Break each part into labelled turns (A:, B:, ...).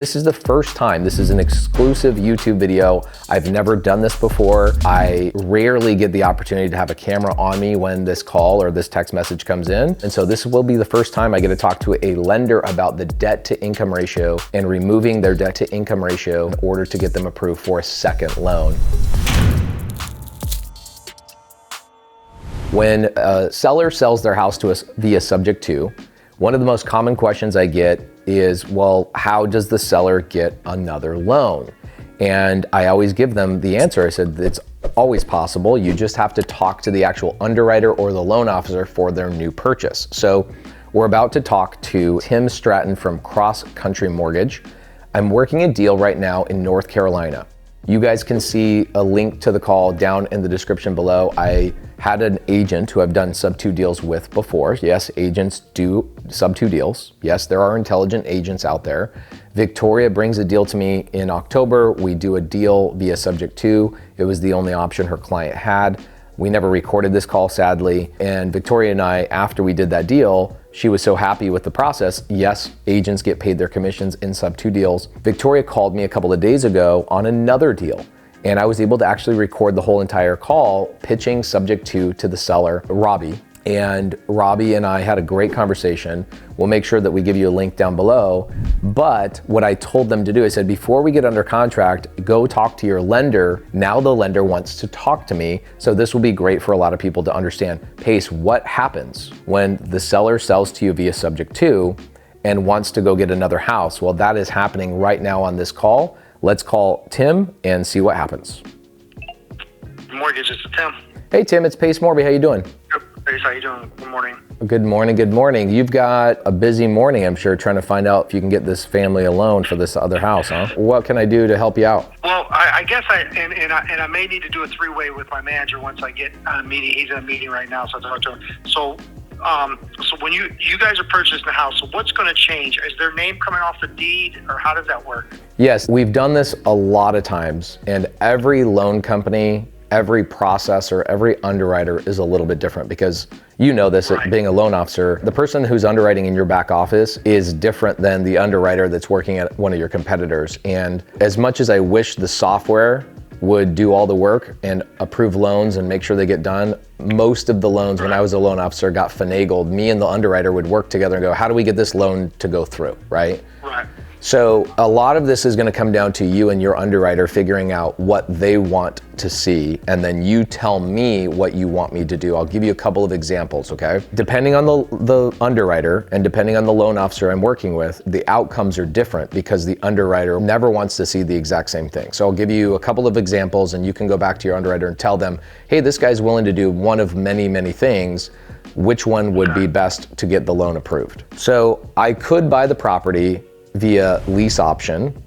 A: This is the first time, this is an exclusive YouTube video. I've never done this before. I rarely get the opportunity to have a camera on me when this call or this text message comes in. And so this will be the first time I get to talk to a lender about the debt to income ratio and removing their debt to income ratio in order to get them approved for a second loan. When a seller sells their house to us via subject to, one of the most common questions I get is, well, how does the seller get another loan? And I always give them the answer. I said, it's always possible. You just have to talk to the actual underwriter or the loan officer for their new purchase. So we're about to talk to Tim Stratton from Cross Country Mortgage. I'm working a deal right now in North Carolina. You guys can see a link to the call down in the description below. I had an agent who I've done sub-2 deals with before. Yes, agents do sub-2 deals. Yes, there are intelligent agents out there. Victoria brings a deal to me in October. We do a deal via subject to. It was the only option her client had. We never recorded this call, sadly. And Victoria and I, after we did that deal, she was so happy with the process. Yes, agents get paid their commissions in sub-2 deals. Victoria called me a couple of days ago on another deal, and I was able to actually record the whole entire call, pitching subject to the seller, Robbie. And Robbie and I had a great conversation. We'll make sure that we give you a link down below. But what I told them to do, I said, before we get under contract, go talk to your lender. Now the lender wants to talk to me. So this will be great for a lot of people to understand. Pace, what happens when the seller sells to you via subject to and wants to go get another house? Well, that is happening right now on this call. Let's call Tim and see what happens.
B: Mortgage, this is Tim.
A: Hey Tim, it's Pace Morby. How you doing?
B: Good. Pace, how you doing? Good morning.
A: Good morning, good morning. You've got a busy morning, I'm sure, trying to find out if you can get this family a loan for this other house, huh? What can I do to help you out?
B: Well, I guess I may need to do a three-way with my manager once I get on a meeting. He's in a meeting right now, so I'll talk to him. So when you guys are purchasing the house, so what's going to change? Is their name coming off the deed, or how does that work?
A: Yes, we've done this a lot of times, and every loan company, every processor, every underwriter is a little bit different because you know this, right. Being a loan officer, the person who's underwriting in your back office is different than the underwriter that's working at one of your competitors. And as much as I wish the software would do all the work and approve loans and make sure they get done, most of the loans when I was a loan officer got finagled. Me and the underwriter would work together and go, how do we get this loan to go through, right?
B: Right.
A: So a lot of this is going to come down to you and your underwriter figuring out what they want to see, and then you tell me what you want me to do. I'll give you a couple of examples, okay? Depending on the underwriter and depending on the loan officer I'm working with, the outcomes are different because the underwriter never wants to see the exact same thing. So I'll give you a couple of examples and you can go back to your underwriter and tell them, hey, this guy's willing to do one of many, many things. Which one would be best to get the loan approved? So I could buy the property via lease option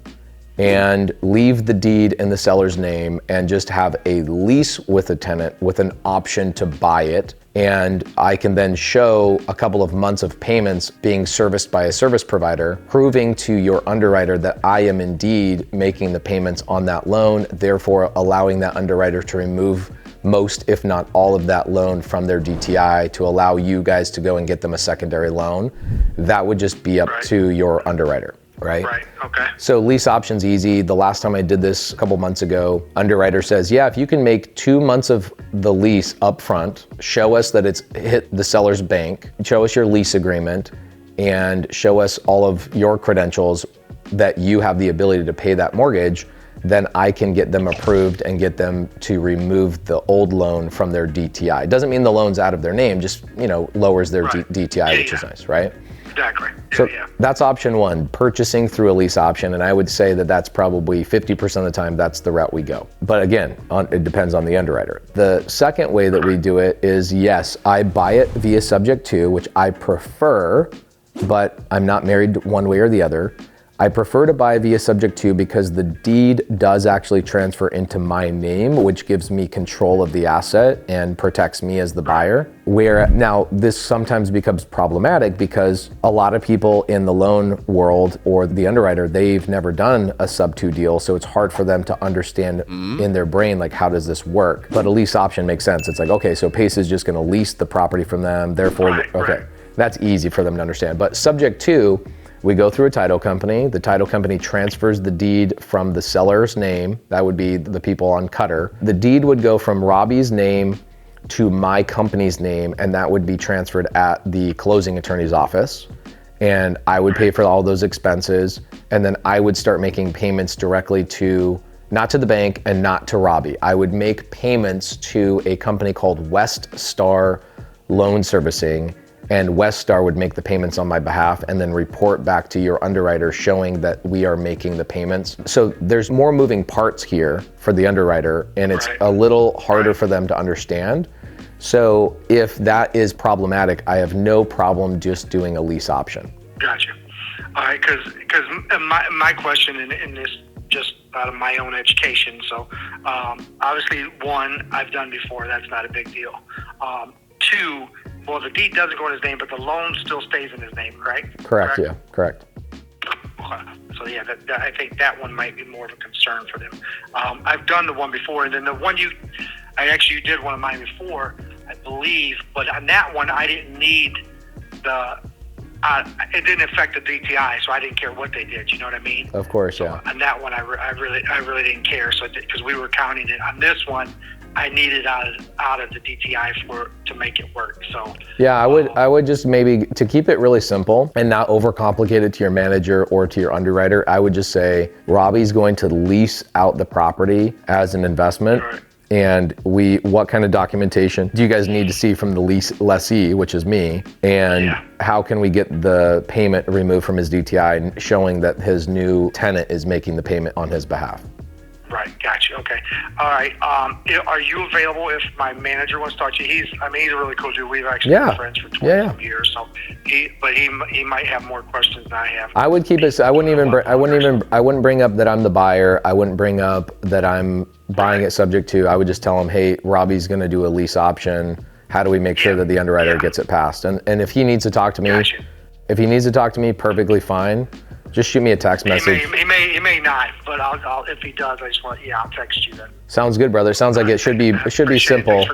A: and leave the deed in the seller's name and just have a lease with a tenant with an option to buy it. And I can then show a couple of months of payments being serviced by a service provider, proving to your underwriter that I am indeed making the payments on that loan, therefore allowing that underwriter to remove most, if not all of that loan from their DTI to allow you guys to go and get them a secondary loan. That would just be up to your underwriter, right?
B: Right, okay.
A: So lease option's easy. The last time I did this a couple months ago, underwriter says, yeah, if you can make 2 months of the lease up front, show us that it's hit the seller's bank, show us your lease agreement, and show us all of your credentials that you have the ability to pay that mortgage, then I can get them approved and get them to remove the old loan from their DTI. It doesn't mean the loan's out of their name, just, lowers their DTI, which is nice, right?
B: Exactly.
A: So that's option one, purchasing through a lease option. And I would say that that's probably 50% of the time, that's the route we go. But again, it depends on the underwriter. The second way that we do it is, yes, I buy it via subject to, which I prefer, but I'm not married one way or the other. I prefer to buy via subject to because the deed does actually transfer into my name, which gives me control of the asset and protects me as the buyer. Where now this sometimes becomes problematic because a lot of people in the loan world or the underwriter, they've never done a sub-2 deal. So it's hard for them to understand in their brain, like, how does this work? But a lease option makes sense. It's like, okay, so Pace is just gonna lease the property from them. Therefore, that's easy for them to understand. But subject to, We go through a title company. The title company transfers the deed from the seller's name. That would be the people on Cutter. The deed would go from Robbie's name to my company's name, and that would be transferred at the closing attorney's office. And I would pay for all those expenses. And then I would start making payments directly to, not to the bank and not to Robbie. I would make payments to a company called West Star Loan Servicing, and West Star would make the payments on my behalf and then report back to your underwriter showing that we are making the payments. So there's more moving parts here for the underwriter, and it's a little harder for them to understand. So if that is problematic, I have no problem just doing a lease option.
B: Gotcha. All right, because my question in this, just out of my own education, so obviously, one, I've done before, that's not a big deal. Two, well, the deed doesn't go in his name, but the loan still stays in his name, correct?
A: Correct. Yeah, correct.
B: Okay. So yeah, I think that one might be more of a concern for them. I've done the one before, and then the one you did one of mine before, I believe, but on that one, I didn't need it didn't affect the DTI, so I didn't care what they did. You know what I mean?
A: Of course, yeah.
B: On that one, I really didn't care. So because we were counting it on this one, I needed out of the DTI to make it work. So
A: yeah, I would just maybe, to keep it really simple and not overcomplicate it to your manager or to your underwriter, I would just say Robbie's going to lease out the property as an investment.
B: Right.
A: And what kind of documentation do you guys need to see from the lessee, which is me? And how can we get the payment removed from his DTI, showing that his new tenant is making the payment on his behalf?
B: Right, gotcha. Okay, all right. Are you available if my manager wants to talk to you? He's a really cool dude. We've actually been friends for 20 years. So he might have more questions than I have.
A: I would keep it. I wouldn't bring up that I'm the buyer. I wouldn't bring up that I'm buying it subject to. I would just tell him, hey, Robbie's going to do a lease option. How do we make sure that the underwriter gets it passed? And if he needs to talk to me, perfectly fine. Just shoot me a text message.
B: He may not, but I'll if he does, I'll text you then.
A: Sounds good, brother. Sounds like it should be simple.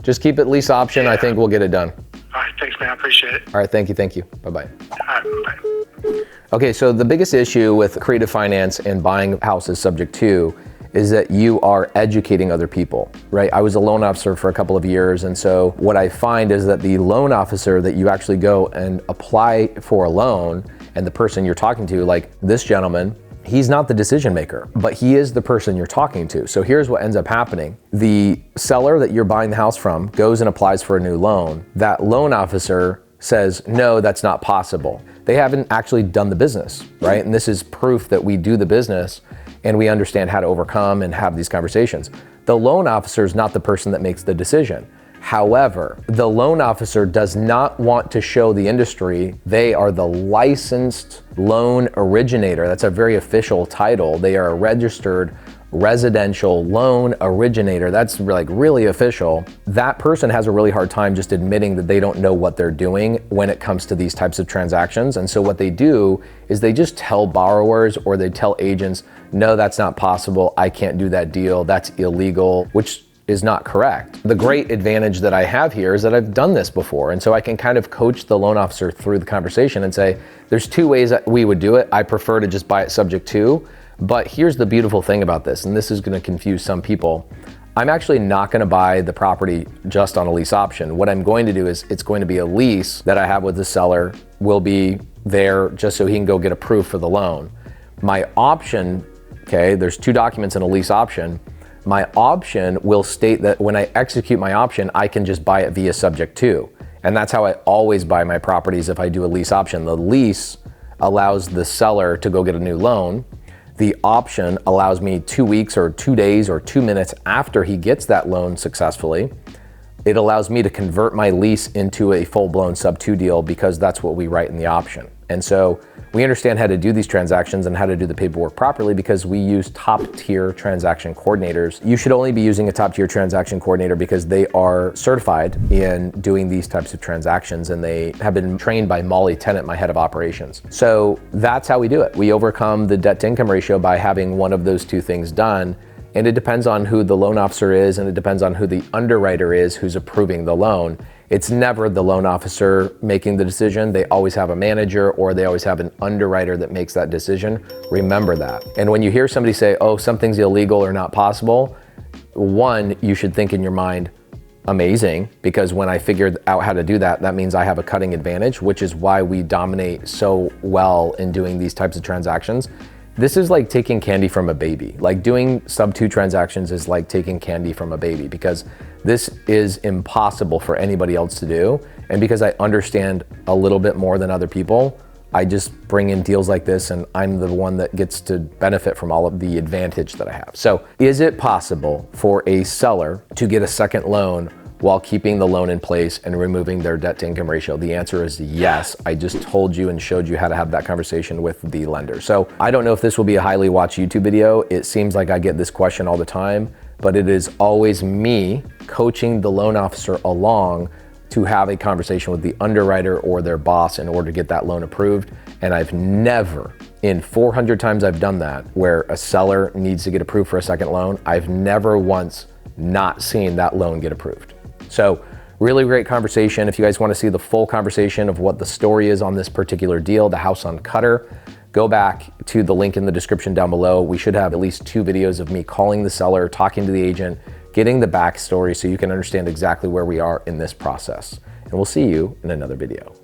A: Just keep it lease option. I think we'll get it done.
B: All right, thanks, man. I appreciate it.
A: All right, thank you. Bye-bye.
B: All right, bye.
A: Okay, so the biggest issue with creative finance and buying houses subject to is that you are educating other people, right? I was a loan officer for a couple of years, and so what I find is that the loan officer that you actually go and apply for a loan, and the person you're talking to, like this gentleman, he's not the decision maker, but he is the person you're talking to. So here's what ends up happening. The seller that you're buying the house from goes and applies for a new loan. That loan officer says, no, that's not possible. They haven't actually done the business, right? And this is proof that we do the business and we understand how to overcome and have these conversations. The loan officer is not the person that makes the decision. However, the loan officer does not want to show the industry they are the licensed loan originator. That's a very official title. They are a registered residential loan originator. That's like really official. That person has a really hard time just admitting that they don't know what they're doing when it comes to these types of transactions. And so what they do is they just tell borrowers or they tell agents, no, that's not possible. I can't do that deal. That's illegal, which is not correct. The great advantage that I have here is that I've done this before. And so I can kind of coach the loan officer through the conversation and say, there's two ways that we would do it. I prefer to just buy it subject to, but here's the beautiful thing about this, and this is gonna confuse some people. I'm actually not gonna buy the property just on a lease option. What I'm going to do is it's going to be a lease that I have with the seller, will be there just so he can go get approved for the loan. My option, okay, there's two documents in a lease option. My option will state that when I execute my option, I can just buy it via subject to. And that's how I always buy my properties if I do a lease option. The lease allows the seller to go get a new loan. The option allows me 2 weeks or 2 days or 2 minutes after he gets that loan successfully. It allows me to convert my lease into a full-blown sub-2 deal because that's what we write in the option. And so we understand how to do these transactions and how to do the paperwork properly because we use top-tier transaction coordinators. You should only be using a top-tier transaction coordinator because they are certified in doing these types of transactions and they have been trained by Molly Tennant, my head of operations. So that's how we do it. We overcome the debt-to-income ratio by having one of those two things done. And it depends on who the loan officer is and it depends on who the underwriter is who's approving the loan. It's never the loan officer making the decision. They always have a manager or they always have an underwriter that makes that decision. Remember that. And when you hear somebody say, oh, something's illegal or not possible, one, you should think in your mind, amazing, because when I figured out how to do that, that means I have a cutting advantage, which is why we dominate so well in doing these types of transactions. This is like taking candy from a baby. Like doing sub 2 transactions is like taking candy from a baby, because this is impossible for anybody else to do. And because I understand a little bit more than other people, I just bring in deals like this and I'm the one that gets to benefit from all of the advantage that I have. So is it possible for a seller to get a second loan while keeping the loan in place and removing their debt to income ratio? The answer is yes. I just told you and showed you how to have that conversation with the lender. So I don't know if this will be a highly watched YouTube video. It seems like I get this question all the time, but it is always me coaching the loan officer along to have a conversation with the underwriter or their boss in order to get that loan approved. And I've never, in 400 times I've done that, where a seller needs to get approved for a second loan, I've never once not seen that loan get approved. So really great conversation. If you guys want to see the full conversation of what the story is on this particular deal, the house on Cutter, go back to the link in the description down below. We should have at least 2 videos of me calling the seller, talking to the agent, getting the backstory so you can understand exactly where we are in this process. And we'll see you in another video.